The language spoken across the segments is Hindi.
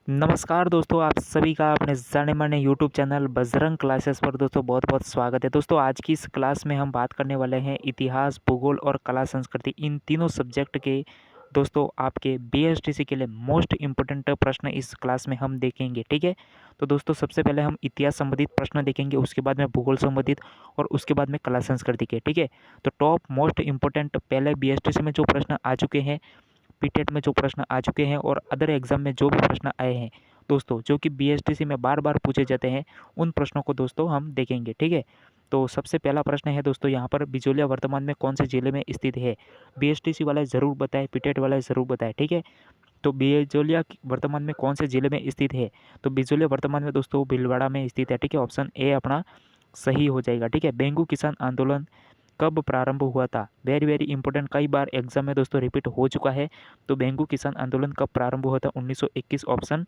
नमस्कार दोस्तों, आप सभी का अपने जाने माने यूट्यूब चैनल बजरंग क्लासेस पर दोस्तों बहुत बहुत स्वागत है। दोस्तों आज की इस क्लास में हम बात करने वाले हैं इतिहास, भूगोल और कला संस्कृति, इन तीनों सब्जेक्ट के दोस्तों आपके बीएसटीसी के लिए मोस्ट इम्पोर्टेंट प्रश्न इस क्लास में हम देखेंगे। ठीक है, तो दोस्तों सबसे पहले हम इतिहास संबंधित प्रश्न देखेंगे, उसके बाद में भूगोल संबंधित और उसके बाद में कला संस्कृति के। ठीक है, तो टॉप मोस्ट इम्पोर्टेंट पहले बीएसटीसी में जो प्रश्न आ चुके हैं, पीटेट में जो प्रश्न आ चुके हैं और अदर एग्जाम में जो भी प्रश्न आए हैं दोस्तों, जो कि बीएसटीसी में बार बार पूछे जाते हैं, उन प्रश्नों को दोस्तों हम देखेंगे। ठीक है, तो सबसे पहला प्रश्न है दोस्तों, यहाँ पर बिजोलिया वर्तमान में कौन से जिले में स्थित है? बीएसटीसी वाले ज़रूर बताएं, पीटेट वाले ज़रूर बताएं। ठीक है, तो बिजोलिया वर्तमान में कौन से जिले में स्थित है? तो बिजोलिया वर्तमान में दोस्तों भीलवाड़ा में स्थित है। ठीक है, ऑप्शन ए अपना सही हो जाएगा। ठीक है, बेंगू किसान आंदोलन कब प्रारंभ हुआ था? वेरी वेरी इंपॉर्टेंट, कई बार एग्जाम में दोस्तों रिपीट हो चुका है। तो बेंगू किसान आंदोलन कब प्रारंभ हुआ था? 1921, ऑप्शन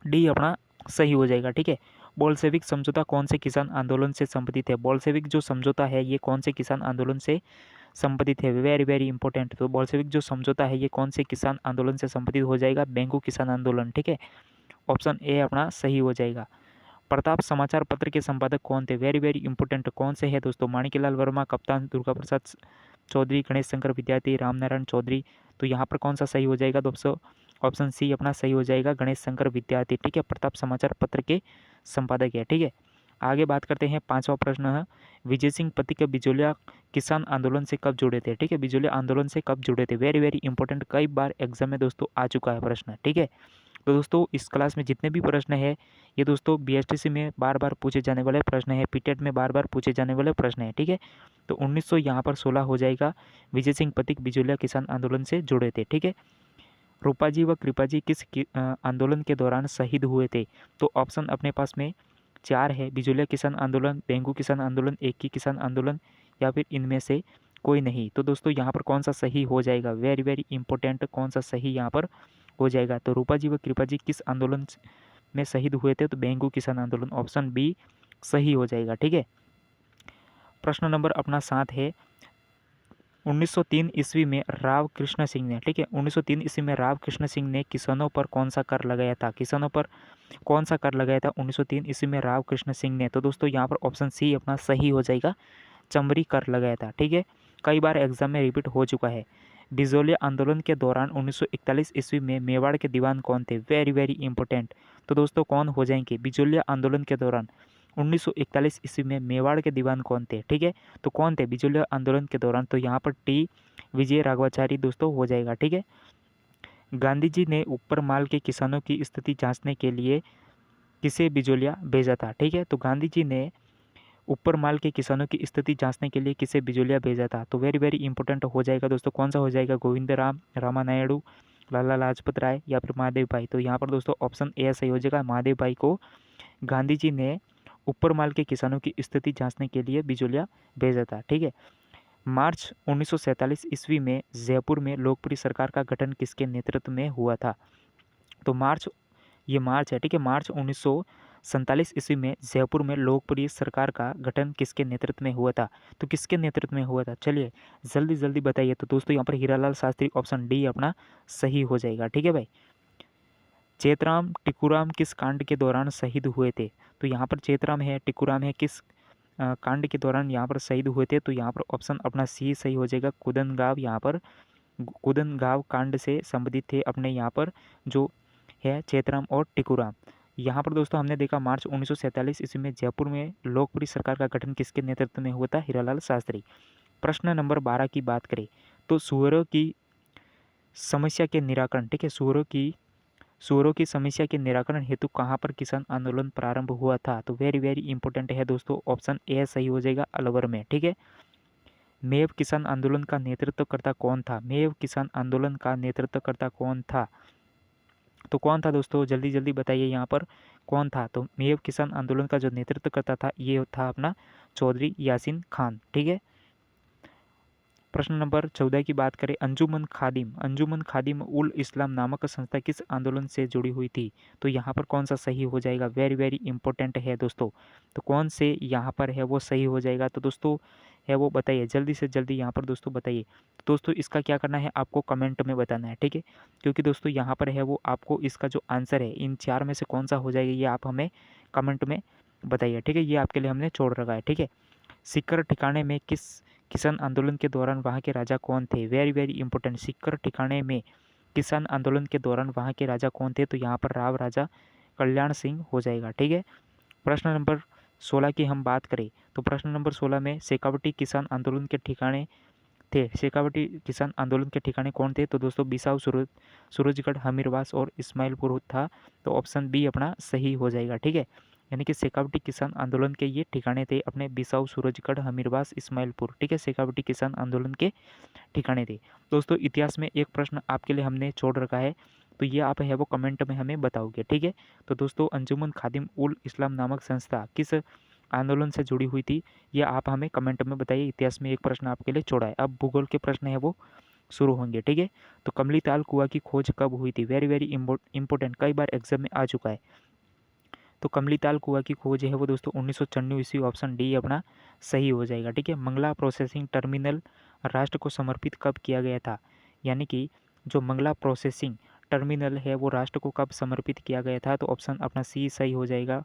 डी अपना सही हो जाएगा। ठीक है, बोल्शेविक समझौता कौन से किसान आंदोलन से संबंधित है? बोल्शेविक जो समझौता है ये कौन से किसान आंदोलन से संबंधित है? वेरी वेरी इंपॉर्टेंट, तो बोल्शेविक जो समझौता है ये कौन से किसान आंदोलन से संबंधित हो जाएगा? बेंगू किसान आंदोलन। ठीक है, ऑप्शन ए अपना सही हो जाएगा। प्रताप समाचार पत्र के संपादक कौन थे? वेरी वेरी इंपॉर्टेंट, कौन से है दोस्तों? माणिकलाल वर्मा, कप्तान दुर्गा प्रसाद चौधरी, गणेश शंकर विद्यार्थी, रामनारायण चौधरी। तो यहाँ पर कौन सा सही हो जाएगा दोस्तों? ऑप्शन सी अपना सही हो जाएगा, गणेश शंकर विद्यार्थी। ठीक है, प्रताप समाचार पत्र के संपादक है। ठीक है, आगे बात करते हैं। पांचवा प्रश्न है, विजय सिंह पथिक बिजोलिया किसान आंदोलन से कब जुड़े थे? ठीक है, बिजोलिया आंदोलन से कब जुड़े थे? वेरी वेरी इंपॉर्टेंट, कई बार एग्जाम में दोस्तों आ चुका है प्रश्न। ठीक है, तो दोस्तों इस क्लास में जितने भी प्रश्न है ये दोस्तों बीएसटीसी में बार बार पूछे जाने वाले प्रश्न है, पीटेट में बार बार पूछे जाने वाले प्रश्न है। ठीक है, तो 1900 यहाँ पर 16 हो जाएगा। विजय सिंह पथिक बिजोलिया किसान आंदोलन से जुड़े थे। ठीक है, रूपाजी व कृपाजी किस आंदोलन के दौरान शहीद हुए थे? तो ऑप्शन अपने पास में 4 है, बिजोलिया किसान आंदोलन, बेंगू किसान आंदोलन, एक ही किसान आंदोलन, या फिर इनमें से कोई नहीं। तो दोस्तों यहाँ पर कौन सा सही हो जाएगा? वेरी वेरी इंपॉर्टेंट, कौन सा सही यहाँ पर हो जाएगा? तो रूपाजी व कृपाजी किस आंदोलन में शहीद हुए थे? तो बेंगू किसान आंदोलन, ऑप्शन बी सही हो जाएगा। ठीक है, प्रश्न नंबर अपना 7 है, 1903 ईस्वी में राव कृष्ण सिंह ने, ठीक है, 1903 ईस्वी में राव कृष्ण सिंह ने किसानों पर कौन सा कर लगाया था? किसानों पर कौन सा कर लगाया था 1903 ईस्वी में राव कृष्ण सिंह ने? तो दोस्तों यहाँ पर ऑप्शन सी अपना सही हो जाएगा, चमरी कर लगाया था। ठीक है, कई बार एग्जाम में रिपीट हो चुका है। बिजोलिया आंदोलन के दौरान 1941 ईस्वी में मेवाड़ के दीवान कौन थे? वेरी वेरी इंपॉर्टेंट, तो दोस्तों कौन हो जाएंगे? बिजोलिया आंदोलन के दौरान 1941 ईस्वी में मेवाड़ के दीवान कौन थे? ठीक है, तो कौन थे बिजोलिया आंदोलन के दौरान? तो यहाँ पर टी विजय राघवाचारी दोस्तों हो जाएगा। ठीक है, गांधी जी ने ऊपर माल के किसानों की स्थिति जांचने के लिए किसे बिजोलिया भेजा था? ठीक है, तो गांधी जी ने ऊपर माल के किसानों की स्थिति जांचने के लिए किसे बिजोलिया भेजा था? तो वेरी वेरी इंपॉर्टेंट हो जाएगा दोस्तों, कौन सा हो जाएगा? गोविंद राम रामानायडू, लाला लाजपत राय, या फिर महादेव भाई। तो यहाँ पर दोस्तों ऑप्शन ए सही हो जाएगा, महादेव भाई को गांधी जी ने ऊपर माल के किसानों की स्थिति जांचने के लिए बिजोलिया भेजा था। ठीक है, मार्च 1947 ईस्वी में जयपुर में लोकप्रिय सरकार का गठन किसके नेतृत्व में हुआ था? तो मार्च है। ठीक है, मार्च 1947 ईस्वी में जयपुर में लोकप्रिय सरकार का गठन किसके नेतृत्व में हुआ था? तो किसके नेतृत्व में हुआ था? चलिए जल्दी जल्दी बताइए। तो दोस्तों यहाँ पर हीरालाल शास्त्री, ऑप्शन डी अपना सही हो जाएगा। ठीक है भाई, चेतराम टिकुराम किस कांड के दौरान शहीद हुए थे? तो यहाँ पर चेतराम है, टिकुराम है, किस कांड के दौरान यहाँ पर शहीद हुए थे? तो यहाँ पर ऑप्शन अपना सी सही हो जाएगा, कुदनगांव। यहाँ पर कुदनगांव कांड से संबंधित थे अपने यहाँ पर जो है चेतराम और टिकुराम। यहाँ पर दोस्तों हमने देखा मार्च 1947 ईस्वी में जयपुर में लोकप्रिय सरकार का गठन किसके नेतृत्व में हुआ था? हीरालाल शास्त्री। प्रश्न नंबर 12 की बात करें तो सुअरों की समस्या के निराकरण, ठीक है, सुअरों की समस्या के निराकरण हेतु कहाँ पर किसान आंदोलन प्रारंभ हुआ था? तो वेरी वेरी इंपॉर्टेंट है दोस्तों, ऑप्शन ए सही हो जाएगा, अलवर में। ठीक है, मेव किसान आंदोलन का नेतृत्वकर्ता कौन था? मेव किसान आंदोलन का नेतृत्वकर्ता कौन था? तो कौन था दोस्तों, जल्दी जल्दी बताइए यहाँ पर कौन था? तो मेव किसान आंदोलन का जो नेतृत्व करता था ये था अपना चौधरी यासीन खान। ठीक है, प्रश्न नंबर 14 की बात करें, अंजुमन खादिम उल इस्लाम नामक संस्था किस आंदोलन से जुड़ी हुई थी? तो यहाँ पर कौन सा सही हो जाएगा? वेरी वेरी इंपॉर्टेंट है दोस्तों, तो कौन से यहाँ पर है वो सही हो जाएगा? तो दोस्तों है वो बताइए, जल्दी से जल्दी यहाँ पर दोस्तों बताइए। तो दोस्तों इसका क्या करना है, आपको कमेंट में बताना है, ठीक है। क्योंकि दोस्तों यहाँ पर है वो आपको इसका जो आंसर है इन 4 में से कौन सा हो जाएगा ये आप हमें कमेंट में बताइए, ठीक है। ये आपके लिए हमने छोड़ रखा है, ठीक है। सिक्कर ठिकाने में किसान आंदोलन के दौरान वहाँ के राजा कौन थे, वेरी वेरी इंपॉर्टेंट। सिक्कर ठिकाने में किसान आंदोलन के दौरान वहाँ के राजा कौन थे, तो यहाँ पर राव राजा कल्याण सिंह हो जाएगा, ठीक है। प्रश्न नंबर 16 की हम बात करें तो प्रश्न नंबर 16 में शेखावटी किसान आंदोलन के ठिकाने थे, शेखावटी किसान आंदोलन के ठिकाने कौन थे, तो दोस्तों बिसाऊ, सूरजगढ़, हमीरवास और इस्माइलपुर था। तो ऑप्शन बी अपना सही हो जाएगा, ठीक है। यानी कि शेखावटी किसान आंदोलन के ये ठिकाने थे अपने बिसाऊ, सूरजगढ़, हमीरवास, इस्माइलपुर, ठीक है। शेखावटी किसान आंदोलन के ठिकाने थे। दोस्तों इतिहास में एक प्रश्न आपके लिए हमने छोड़ रखा है, तो ये आप है वो कमेंट में हमें बताओगे, ठीक है। तो दोस्तों अंजुमन खादिम उल इस्लाम नामक संस्था किस आंदोलन से जुड़ी हुई थी, ये आप हमें कमेंट में बताइए। इतिहास में एक प्रश्न आपके लिए छोड़ा है। अब भूगोल के प्रश्न है वो शुरू होंगे, ठीक है। तो कमली ताल कुआं की खोज कब हुई थी, वेरी वेरी इंपॉर्टेंट, कई बार एग्जाम में आ चुका है। तो कमली ताल कुआं की खोज है वो दोस्तों 1994 ईस्वी, ऑप्शन डी अपना सही हो जाएगा, ठीक है। मंगला प्रोसेसिंग टर्मिनल राष्ट्र को समर्पित कब किया गया था, यानी कि जो मंगला प्रोसेसिंग टर्मिनल है वो राष्ट्र को कब समर्पित किया गया था, तो ऑप्शन अपना सी सही हो जाएगा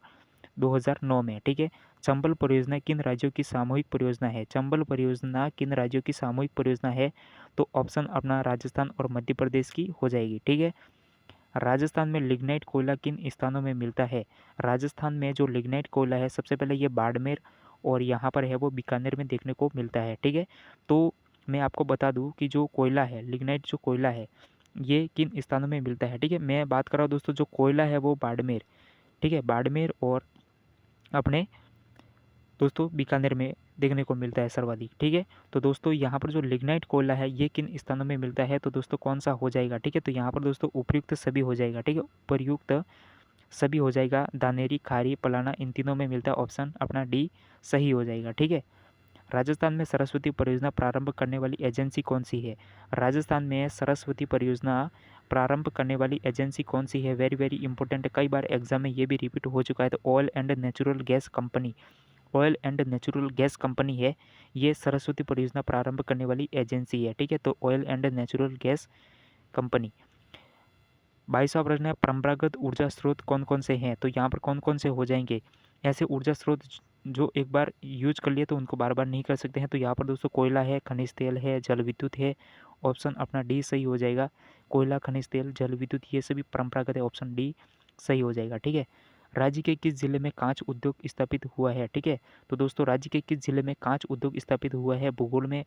2009 में, ठीक है। चंबल परियोजना किन राज्यों की सामूहिक परियोजना है, चंबल परियोजना किन राज्यों की सामूहिक परियोजना है, तो ऑप्शन अपना राजस्थान और मध्य प्रदेश की हो जाएगी, ठीक है। राजस्थान में लिग्नाइट कोयला किन स्थानों में मिलता है, राजस्थान में जो लिग्नाइट कोयला है सबसे पहले ये बाड़मेर और यहाँ पर है वो बीकानेर में देखने को मिलता है, ठीक है। तो मैं आपको बता दूं कि जो कोयला है, लिग्नाइट जो कोयला है ये किन स्थानों में मिलता है, ठीक है। मैं बात कर रहा हूँ दोस्तों जो कोयला है वो बाड़मेर, ठीक है, बाड़मेर और अपने दोस्तों बीकानेर में देखने को मिलता है सर्वाधिक, ठीक है। तो दोस्तों यहाँ पर जो लिग्नाइट कोयला है ये किन स्थानों में मिलता है, तो दोस्तों कौन सा हो जाएगा, ठीक है। तो यहाँ पर दोस्तों उपयुक्त सभी हो जाएगा, ठीक है, उपयुक्त सभी हो जाएगा। दानेरी, खारी, पलाना इन तीनों में मिलता है, ऑप्शन अपना डी सही हो जाएगा, ठीक है। राजस्थान में सरस्वती परियोजना प्रारंभ करने वाली एजेंसी कौन सी है, राजस्थान में सरस्वती परियोजना प्रारंभ करने वाली एजेंसी कौन सी है, वेरी वेरी इंपॉर्टेंट, कई बार एग्जाम में ये भी रिपीट हो चुका है। तो oil and natural gas company, oil and natural gas company है ये सरस्वती परियोजना प्रारंभ करने वाली एजेंसी है, ठीक है। तो oil and natural gas company. 22वां प्रश्न है परंपरागत ऊर्जा स्रोत कौन कौन से हैं, तो यहाँ पर कौन कौन से हो जाएंगे ऐसे ऊर्जा स्रोत जो एक बार यूज कर लिए तो उनको बार बार नहीं कर सकते हैं। तो यहाँ पर दोस्तों कोयला है, खनिज तेल है, जल विद्युत है, ऑप्शन अपना डी सही हो जाएगा। कोयला, खनिज तेल, जल विद्युत ये सभी परंपरागत है, ऑप्शन डी सही हो जाएगा, ठीक है। राज्य के किस जिले में कांच उद्योग स्थापित हुआ है, ठीक है। तो दोस्तों राज्य के किस जिले में कांच उद्योग स्थापित हुआ है, भूगोल में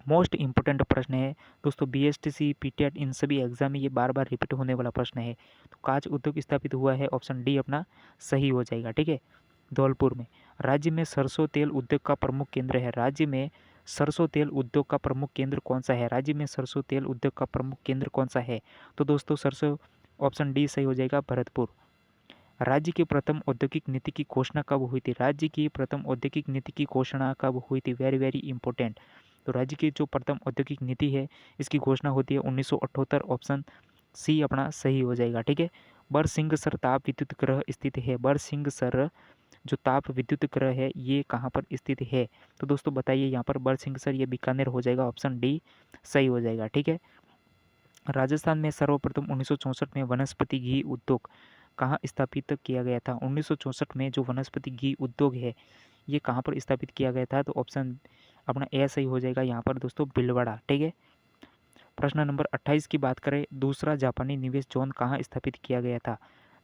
मोस्ट इंपॉर्टेंट प्रश्न है दोस्तों। बीएसटीसी, पीटेट इन सभी एग्जाम में ये बार बार रिपीट होने वाला प्रश्न है। तो कांच उद्योग स्थापित हुआ है, ऑप्शन डी अपना सही हो जाएगा, ठीक है, धौलपुर में। राज्य में सरसों तेल उद्योग का प्रमुख केंद्र है, राज्य में सरसों तेल उद्योग का प्रमुख केंद्र कौन सा है, राज्य में सरसों तेल उद्योग का प्रमुख केंद्र कौन सा है, तो दोस्तों सरसों, ऑप्शन डी सही हो जाएगा, भरतपुर। राज्य की प्रथम औद्योगिक नीति की घोषणा कब हुई थी, राज्य की प्रथम औद्योगिक नीति की घोषणा कब हुई थी, वेरी वेरी इंपॉर्टेंट। तो राज्य की जो प्रथम औद्योगिक नीति है इसकी घोषणा होती है 1978, ऑप्शन सी अपना सही हो जाएगा, ठीक है। बरसिंहसर ताप विद्युत ग्रह स्थित है, बरसिंहसर जो ताप विद्युत ग्रह है ये कहाँ पर स्थित है, तो दोस्तों बताइए यहाँ पर बरसिंहसर ये बीकानेर हो जाएगा, ऑप्शन डी सही हो जाएगा, ठीक है। राजस्थान में सर्वप्रथम 1964 में वनस्पति घी उद्योग कहाँ स्थापित किया गया था, 1964 में जो वनस्पति घी उद्योग है ये कहाँ पर स्थापित किया गया था, तो ऑप्शन अपना ए सही हो जाएगा यहाँ पर दोस्तों, भीलवाड़ा, ठीक है। प्रश्न नंबर 28 की बात करें, दूसरा जापानी निवेश जोन कहाँ स्थापित किया गया था,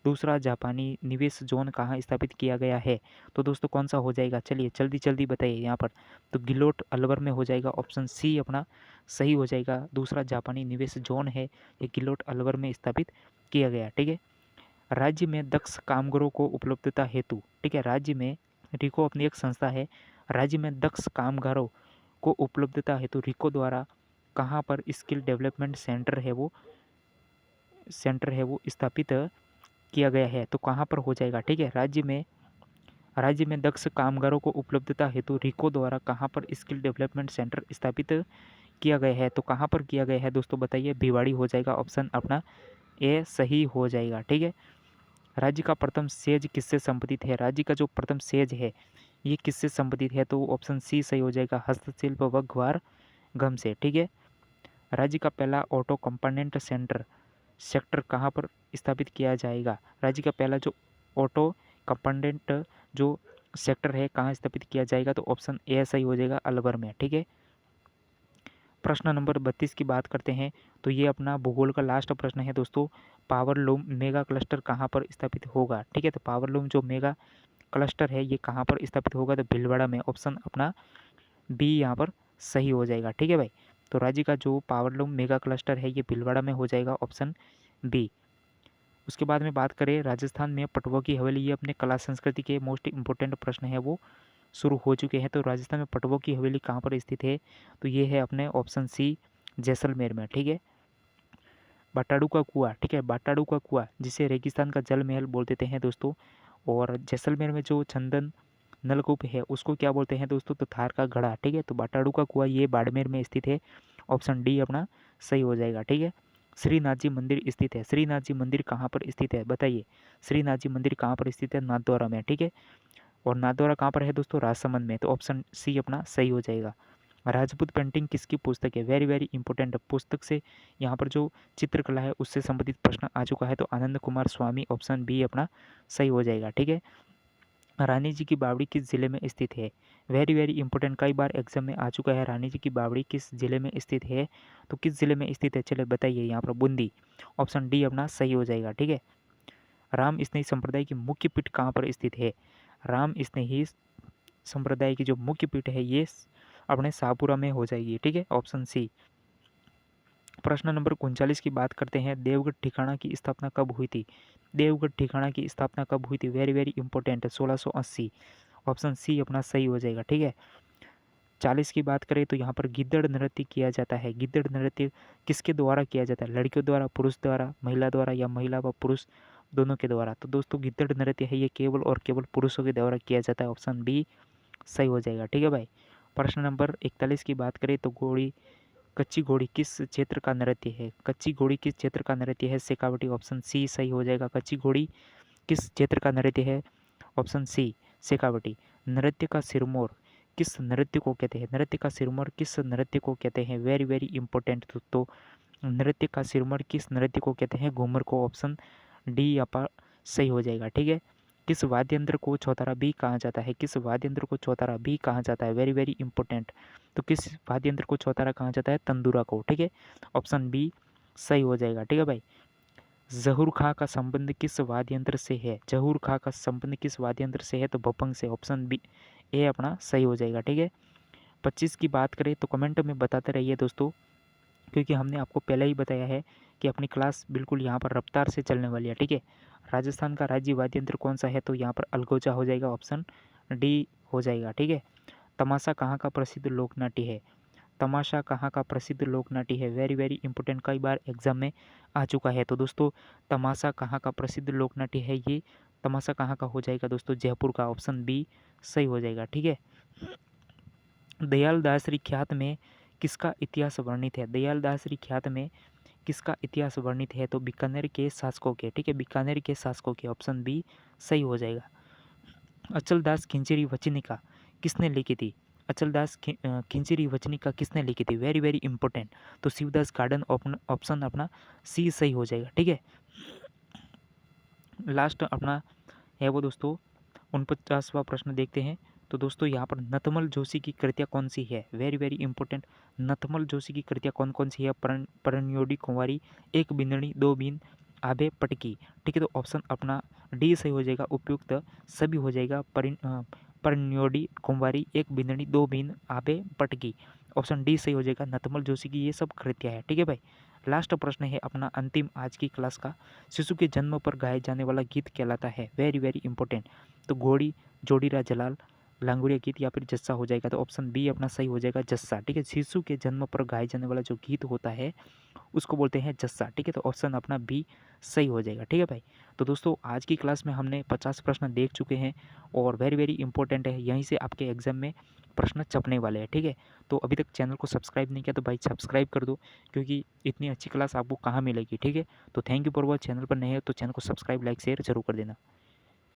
दूसरा जापानी निवेश जोन कहाँ स्थापित किया गया है, तो दोस्तों कौन सा हो जाएगा, चलिए जल्दी जल्दी बताइए यहाँ पर। तो गिलोट अलवर में हो जाएगा, ऑप्शन सी अपना सही हो जाएगा। दूसरा जापानी निवेश जोन है ये गिलोट अलवर में स्थापित किया गया, ठीक है। राज्य में दक्ष कामगारों को उपलब्धता हेतु, ठीक है, राज्य में रिको अपनी एक संस्था है, राज्य में दक्ष कामगारों को उपलब्धता हेतु रिको द्वारा कहाँ पर स्किल डेवलपमेंट सेंटर है वो स्थापित किया गया है, तो कहाँ पर हो जाएगा, ठीक है। राज्य में दक्ष कामगारों को उपलब्धता हेतु रिको द्वारा कहाँ पर स्किल डेवलपमेंट सेंटर स्थापित किया गया है, तो कहाँ पर किया गया है दोस्तों बताइए, भिवाड़ी हो जाएगा, ऑप्शन अपना ए सही हो जाएगा, ठीक है। राज्य का प्रथम सेज किससे संबंधित है, राज्य का जो प्रथम सेज है ये किससे संबंधित है? तो ऑप्शन सी सही हो जाएगा, हस्तशिल्प व ग्वार गम से। ठीक है। राज्य का पहला ऑटो कंपोनेंट सेक्टर कहाँ पर स्थापित किया जाएगा? राज्य का पहला जो ऑटो कंपोनेंट जो सेक्टर है कहाँ स्थापित किया जाएगा? तो ऑप्शन ए सही हो जाएगा, अलवर में। ठीक है। प्रश्न नंबर 32 की बात करते हैं, तो ये अपना भूगोल का लास्ट प्रश्न है दोस्तों। पावरलूम मेगा क्लस्टर कहाँ पर स्थापित होगा? ठीक है। तो पावरलूम जो मेगा क्लस्टर है ये कहाँ पर स्थापित होगा? तो भीलवाड़ा में। ऑप्शन अपना बी यहाँ पर सही हो जाएगा। ठीक है भाई। तो राज्य का जो पावरलूम मेगा क्लस्टर है ये भीलवाड़ा में हो जाएगा, ऑप्शन बी। उसके बाद में बात करें राजस्थान में पटवा की हवेली, ये अपने कला संस्कृति के मोस्ट इंपॉर्टेंट प्रश्न है वो शुरू हो चुके हैं। तो राजस्थान में पटवा की हवेली कहाँ पर स्थित है? तो ये है अपने ऑप्शन सी, जैसलमेर में। ठीक है। बाटाड़ू का कुआं, ठीक है, बाटाड़ू का कुआं जिसे रेगिस्तान का जल महल बोल देते हैं दोस्तों। और जैसलमेर में जो चंदन नलकूप है उसको क्या बोलते हैं दोस्तों? तो थार का घड़ा। ठीक है। तो बाटाड़ू का कुआं ये बाड़मेर में स्थित है, ऑप्शन डी अपना सही हो जाएगा। ठीक है। श्रीनाथ जी मंदिर स्थित है, श्रीनाथ जी मंदिर कहाँ पर स्थित है बताइए? श्रीनाथ जी मंदिर कहाँ पर स्थित है? नाथद्वारा में। ठीक है। और नाथद्वारा कहाँ पर है दोस्तों? राजसमंद में। तो ऑप्शन सी अपना सही हो जाएगा। राजपूत पेंटिंग किसकी पुस्तक है? वेरी वेरी इंपॉर्टेंट पुस्तक से यहाँ पर जो चित्रकला है उससे संबंधित प्रश्न आ चुका है। तो आनंद कुमार स्वामी, ऑप्शन बी अपना सही हो जाएगा। ठीक है। रानी जी की बावड़ी किस जिले में स्थित है? वेरी वेरी इंपॉर्टेंट, कई बार एग्जाम में आ चुका है। रानी जी की बावड़ी किस जिले में स्थित है? तो किस जिले में स्थित है चले बताइए? यहाँ पर बूंदी, ऑप्शन डी अपना सही हो जाएगा। ठीक है। राम स्नेही संप्रदाय की मुख्य पीठ कहाँ पर स्थित है? राम स्नेही संप्रदाय की जो मुख्य पीठ है ये अपने शाहपुरा में हो जाएगी। ठीक है। Option C. प्रश्न नंबर 39 की बात करते हैं, देवगढ़ ठिकाना की स्थापना कब हुई थी? देवगढ़ ठिकाना की स्थापना कब हुई थी? Very very important, 1680, option C अपना सही हो जाएगा। ठीक है। 40 की बात करें तो यहाँ पर गिद्दड़ नृत्य किया जाता है। गिद्दड़ नृत्य किसके द्वारा किया जाता है? लड़कियों द्वारा, पुरुष द्वारा, महिला द्वारा, या महिला व पुरुष दोनों के द्वारा? तो दोस्तों गिद्दड़ नृत्य है ये केवल और केवल पुरुषों के द्वारा किया जाता है, ऑप्शन बी सही हो जाएगा। ठीक है भाई। प्रश्न नंबर 41 की बात करें तो कच्ची घोड़ी किस क्षेत्र का नृत्य है? कच्ची घोड़ी किस क्षेत्र का नृत्य है? शेखावटी, ऑप्शन सी सही हो जाएगा। कच्ची घोड़ी किस क्षेत्र का नृत्य है? Option C Shekhawati. नृत्य का सिरमौर किस नृत्य को कहते हैं? नृत्य का सिरमौर किस नृत्य को कहते हैं? वेरी वेरी इंपॉर्टेंट दोस्तों, नृत्य का सिरमौर किस नृत्य को कहते हैं? घूमर को, ऑप्शन डी यहाँ पर सही हो जाएगा। ठीक है। किस वाद्य यंत्र को चौतारा भी कहा जाता है? किस वाद्य यंत्र को चौतारा भी कहा जाता है? Very very important. तो किस वाद्य यंत्र को चौतारा कहा जाता है? तंदूरा को। ठीक है। ऑप्शन बी सही हो जाएगा। ठीक है भाई। जहूर खां का संबंध किस वाद्य यंत्र से है? जहूर खां का संबंध किस वाद्य यंत्र से है? तो भपंग से, ऑप्शन बी ए अपना सही हो जाएगा। ठीक है। 25 की बात करें तो कमेंट में बताते रहिए दोस्तों, क्योंकि हमने आपको पहले ही बताया है कि अपनी क्लास बिल्कुल यहाँ पर रफ्तार से चलने वाली है। ठीक है। राजस्थान का राज्य वाद्य यंत्र कौन सा है? तो यहाँ पर अलगोजा हो जाएगा, ऑप्शन डी हो जाएगा। ठीक है। तमाशा कहाँ का प्रसिद्ध लोक नाट्य है? तमाशा कहाँ का प्रसिद्ध लोक नाट्य है? वेरी वेरी इंपॉर्टेंट, कई बार एग्जाम में आ चुका है। तो दोस्तों तमाशा कहाँ का प्रसिद्ध लोक नाट्य है? ये तमाशा कहाँ का हो जाएगा दोस्तों? जयपुर का, ऑप्शन बी सही हो जाएगा। ठीक है। दयाल दासरी ख्यात में किसका इतिहास वर्णित है? दयाल दासरी ख्यात में किसका इतिहास वर्णित है? तो बीकानेर के शासकों के। ठीक है। बीकानेर के शासकों के, ऑप्शन बी सही हो जाएगा। अचलदास खिंचरी वचनिका किसने लिखी थी? अचलदास खिंचरी वचनिका किसने लिखी थी? Very very important. तो शिवदास गार्डन, ऑप्शन अपना सी सही हो जाएगा। ठीक है। लास्ट अपना है वो दोस्तों 49वां प्रश्न देखते हैं। तो दोस्तों यहाँ पर नथमल जोशी की कृतियाँ कौन सी है? Very very important. Nathmal Joshi की कृतियाँ कौन कौन सी है? परन्योडी कुंवारी, एक बिंदनी, दो बीन, आबे पटकी। ठीक है। तो ऑप्शन अपना डी सही हो जाएगा। उपयुक्त सभी हो जाएगा। परन्योडी कुंवारी, एक बिंदनी, दो बीन, आबे पटकी, ऑप्शन डी सही हो जाएगा। नथमल जोशी की ये सब कृतियाँ है। ठीक है भाई। लास्ट प्रश्न है अपना अंतिम आज की क्लास का, शिशु के जन्म पर गाए जाने वाला गीत कहलाता है? Very very important. तो घोड़ी, जोड़ीरा जलाल, लांगुड़िया गीत, या फिर जस्सा हो जाएगा। तो ऑप्शन बी अपना सही हो जाएगा, जस्सा। ठीक है। शिशु के जन्म पर गाए जाने वाला जो गीत होता है उसको बोलते हैं जस्सा। ठीक है। तो ऑप्शन अपना बी सही हो जाएगा। ठीक है भाई। तो दोस्तों आज की क्लास में हमने 50 प्रश्न देख चुके हैं और वेरी वेरी इंपॉर्टेंट है, यहीं से आपके एग्जाम में प्रश्न छपने वाले हैं। ठीक है। तो अभी तक चैनल को सब्सक्राइब नहीं किया तो भाई सब्सक्राइब कर दो, क्योंकि इतनी अच्छी क्लास आपको कहाँ मिलेगी। ठीक है। तो thank you for watch. Channel पर नए हो तो चैनल को सब्सक्राइब, लाइक, शेयर जरूर कर देना।